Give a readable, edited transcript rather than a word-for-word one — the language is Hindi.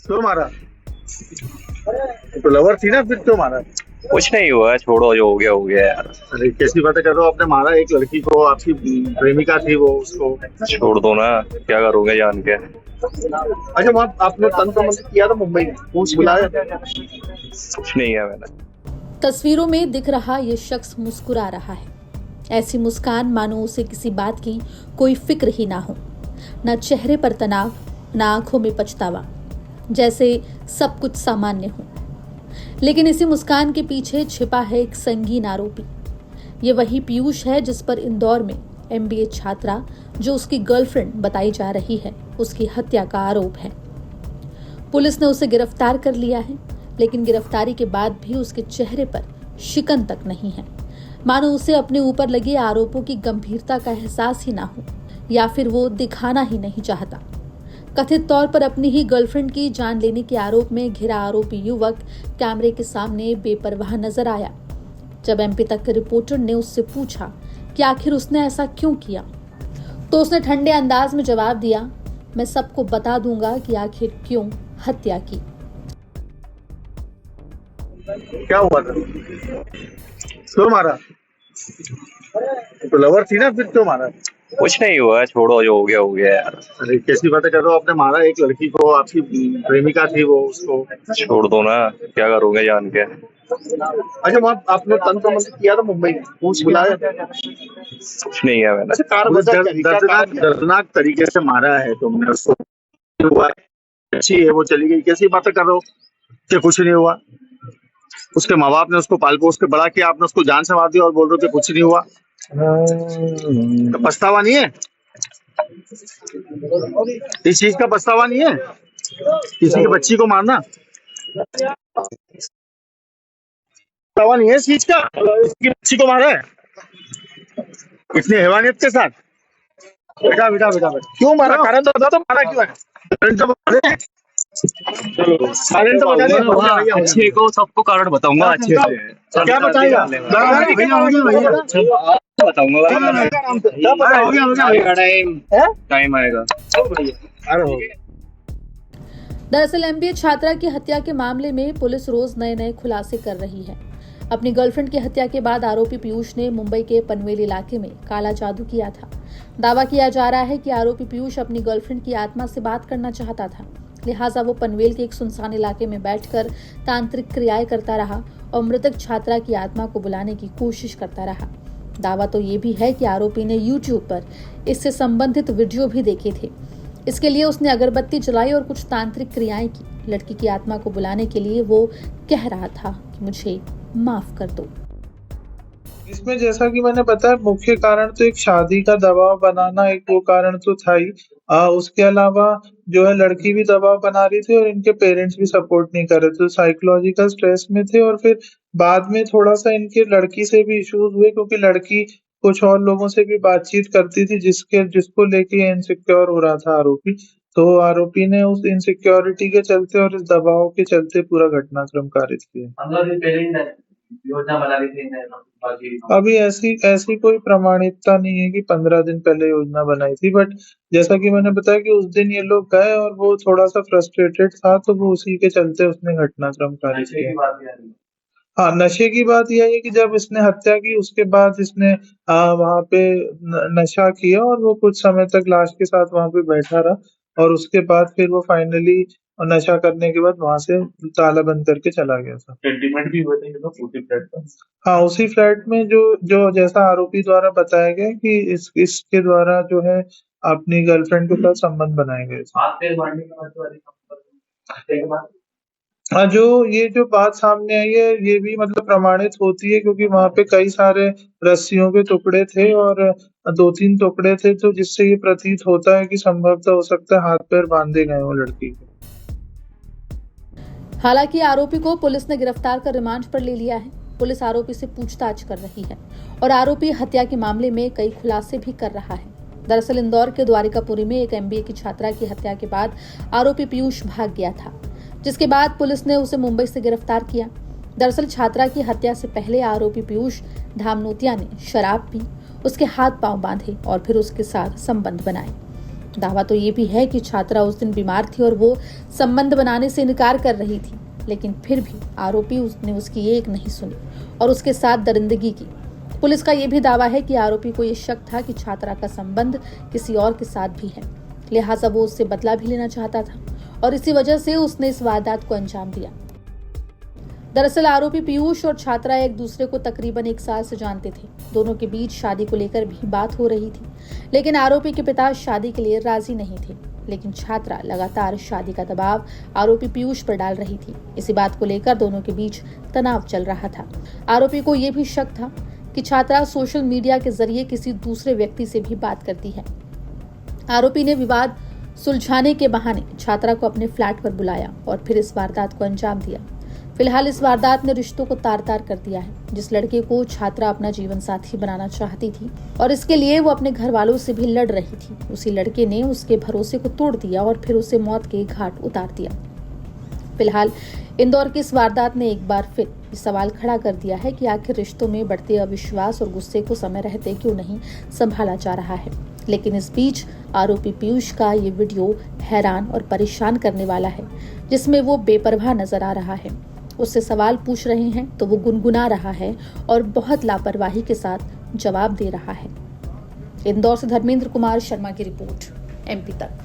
क्यों मारा? तो लवर थी ना, फिर क्यों मारा? कुछ नहीं हुआ, छोड़ो, जो हो गया हो गया यार। अरे कैसी बातें कर रहे हो? आपने मारा एक लड़की को, आपकी प्रेमिका थी वो, उसको। छोड़ दो ना, क्या करोगे जान के। अच्छा, वहाँ आपने तन का मतलब किया था मुंबई में, पूछ बुलाया? कुछ नहीं है मैंने। तस्वीरों में दिख रहा ये शख्स मुस्कुरा रहा है। ऐसी मुस्कान मानो उसे किसी बात की कोई फिक्र ही ना हो। न चेहरे पर तनाव, न आंखों में पछतावा, जैसे सब कुछ सामान्य हो। लेकिन इसी मुस्कान के पीछे छिपा है एक संगीन आरोपी। ये वही पीयूष है जिस पर इंदौर में MBA छात्रा, जो उसकी गर्लफ्रेंड बताई जा रही है, उसकी हत्या का आरोप है। पुलिस ने उसे गिरफ्तार कर लिया है, लेकिन गिरफ्तारी के बाद भी उसके चेहरे पर शिकन तक नहीं है। मानो उसे अपने ऊपर लगे आरोपों की गंभीरता का एहसास ही ना हो, या फिर वो दिखाना ही नहीं चाहता। कथित तौर पर अपनी ही गर्लफ्रेंड की जान लेने के आरोप में घिरा आरोपी युवक कैमरे के सामने बेपरवाह नजर आया। जब MP तक के रिपोर्टर ने उससे पूछा कि आखिर उसने ऐसा क्यों किया, तो उसने ठंडे अंदाज में जवाब दिया, मैं सबको बता दूंगा कि आखिर क्यों हत्या की। क्या हुआ था? क्यों मारा? तो लवर थी ना, फिर क्यों मारा? कुछ नहीं हुआ, छोड़ो, जो हो गया हो गया यार। अरे कैसी बातें कर रहे हो? आपने मारा एक लड़की को, आपकी प्रेमिका थी वो, उसको। छोड़ दो ना, क्या करोगे जान के। अच्छा, वहाँ आपने तन का मतलब किया था मुंबई में, पूछ बुलाया? कुछ नहीं है मैंने। अच्छा, दर्दनाक तरीके से मारा है तुमने उसको। हुआ अच्छी है, वो चली गई, कैसी बातें कर रहे हो कि कुछ नहीं हुआ? उसके माँ बाप ने उसको पाल पोस के बड़ा किया, आपने उसको जान से मार दिया और बोल रहे हो कि कुछ नहीं हुआ। तो पछतावा नहीं है? इस चीज का पछतावा नहीं है? किसी की बच्ची को मारना पछतावा नहीं है इस चीज का? इसकी बच्ची को मारा है इतनी हैवानियत के साथ। बेटा बेटा बेटा बेटा, क्यों मारा? कारण तो बता दो, मारा क्यों है? कारण तो बता दे। कारण तो बता दे। अच्छे को सबको कारण बताऊंगा अच्छे से। क्या बताएगा? बताऊंगा। टाइम आएगा। दरअसल MBA छात्रा की हत्या के मामले में पुलिस रोज नए नए खुलासे कर रही है। अपनी गर्लफ्रेंड की हत्या के बाद आरोपी पीयूष ने मुंबई के पनवेल इलाके में काला जादू किया था। दावा किया जा रहा है कि आरोपी पीयूष अपनी गर्लफ्रेंड की आत्मा से बात करना चाहता था, लिहाजा वो पनवेल के एक सुनसान इलाके में बैठकर तांत्रिक क्रियाएं करता रहा और मृतक छात्रा की आत्मा को बुलाने की कोशिश करता रहा। दावा तो ये भी है कि आरोपी ने YouTube पर इससे संबंधित वीडियो भी देखे थे। इसके लिए उसने अगरबत्ती जलाई और कुछ तांत्रिक क्रियाएं की। लड़की की आत्मा को बुलाने के लिए वो कह रहा था कि मुझे माफ कर दो। इसमें जैसा कि मैंने बताया, मुख्य कारण तो एक शादी का दबाव बनाना, एक वो कारण तो था ही। उसके अलावा जो है लड़की भी दबाव बना रही थी और इनके पेरेंट्स भी सपोर्ट नहीं कर रहे थे, साइकोलॉजिकल स्ट्रेस में थे। और फिर बाद में थोड़ा सा इनके लड़की से भी इश्यूज हुए, क्योंकि लड़की कुछ और लोगों से भी बातचीत करती थी, जिसको लेके इनसिक्योर हो रहा था आरोपी। तो आरोपी ने उस इनसिक्योरिटी के चलते और इस दबाव के चलते पूरा घटनाक्रम कारित किया। योजना बना रही थी। अभी ऐसी ऐसी कोई प्रमाणिकता नहीं है कि 15 दिन पहले योजना बनाई थी, बट जैसा कि मैंने बताया कि उस दिन ये लोग गए और वो थोड़ा सा फ्रस्ट्रेटेड था, तो वो उसी के चलते उसने घटनाक्रम कारित किया। हाँ, नशे की बात यह है कि जब इसने हत्या की उसके बाद इसने वहां पे नशा किया और वो कुछ समय तक लाश के साथ वहां पे बैठा रहा, और उसके बाद फिर वो फाइनली नशा करने के बाद वहां से ताला बंद करके चला गया था। सेंटीमेंट भी हुए थे ये लोग उसी फ्लैट पर। हाँ, उसी फ्लैट में जो जो जैसा आरोपी द्वारा बताया गया कि इसके द्वारा जो है अपनी गर्लफ्रेंड के साथ संबंध बनाए गए थे। आज तेल मारने के बाद वाली हत्या के बाद हाँ, जो बात सामने आई है ये भी मतलब प्रमाणित होती है, क्योंकि वहां पे कई सारे रस्सियों के टुकड़े थे और 2-3 टुकड़े थे, तो जिससे ये प्रतीत होता है कि संभवतः हो सकता है हाथ पैर बांधे गए हो लड़की के। हालांकि आरोपी को पुलिस ने गिरफ्तार कर रिमांड पर ले लिया है। पुलिस आरोपी से पूछताछ कर रही है और आरोपी हत्या के मामले में कई खुलासे भी कर रहा है। दरअसल इंदौर के द्वारिकापुरी में एक MBA की छात्रा की हत्या के बाद आरोपी पीयूष भाग गया था, जिसके बाद पुलिस ने उसे मुंबई से गिरफ्तार किया। दरअसल छात्रा की हत्या से पहले आरोपी पीयूष धामनोतिया ने शराब पी, उसके हाथ पांव बांधे और फिर उसके साथ संबंध बनाए। दावा तो ये भी है कि छात्रा उस दिन बीमार थी और वो संबंध बनाने से इनकार कर रही थी, लेकिन फिर भी आरोपी उसने उसकी एक नहीं सुनी और उसके साथ दरिंदगी की। पुलिस का यह भी दावा है कि आरोपी को ये शक था कि छात्रा का संबंध किसी और के साथ भी है, लिहाजा वो उससे बदला भी लेना चाहता था और इसी वजह से उसने इस वारदात को अंजाम दिया। दरअसल आरोपी पीयूष और छात्रा एक दूसरे को तकरीबन 1 साल से जानते थे। दोनों के बीच शादी को लेकर भी बात हो रही थी, लेकिन आरोपी के पिता शादी के लिए राजी नहीं थे। लेकिन छात्रा लगातार शादी का दबाव आरोपी पीयूष पर डाल रही थी। इसी बात को लेकर दोनों के बीच तनाव चल रहा था। आरोपी को यह भी शक था कि छात्रा सोशल मीडिया के जरिए किसी दूसरे व्यक्ति से भी बात करती है। आरोपी ने विवाद सुलझाने के बहाने छात्रा को अपने फ्लैट पर बुलाया और फिर इस वारदात को अंजाम दिया। फिलहाल इस वारदात ने रिश्तों को तार-तार कर दिया है। जिस लड़के को छात्रा अपना जीवन साथी बनाना चाहती थी और इसके लिए वो अपने घर वालों से भी लड़ रही थी, उसी लड़के ने उसके भरोसे को तोड़ दिया और फिर उसे मौत के घाट उतार दिया। फिलहाल इंदौर की इस वारदात ने एक बार फिर सवाल खड़ा कर दिया है कि आखिर रिश्तों में बढ़ते अविश्वास और गुस्से को समय रहते क्यों नहीं संभाला जा रहा है। लेकिन इस बीच आरोपी पीयूष का ये वीडियो हैरान और परेशान करने वाला है, जिसमें वो बेपरवाह नजर आ रहा है। उससे सवाल पूछ रहे हैं तो वो गुनगुना रहा है और बहुत लापरवाही के साथ जवाब दे रहा है। इंदौर से धर्मेंद्र कुमार शर्मा की रिपोर्ट, MP तक।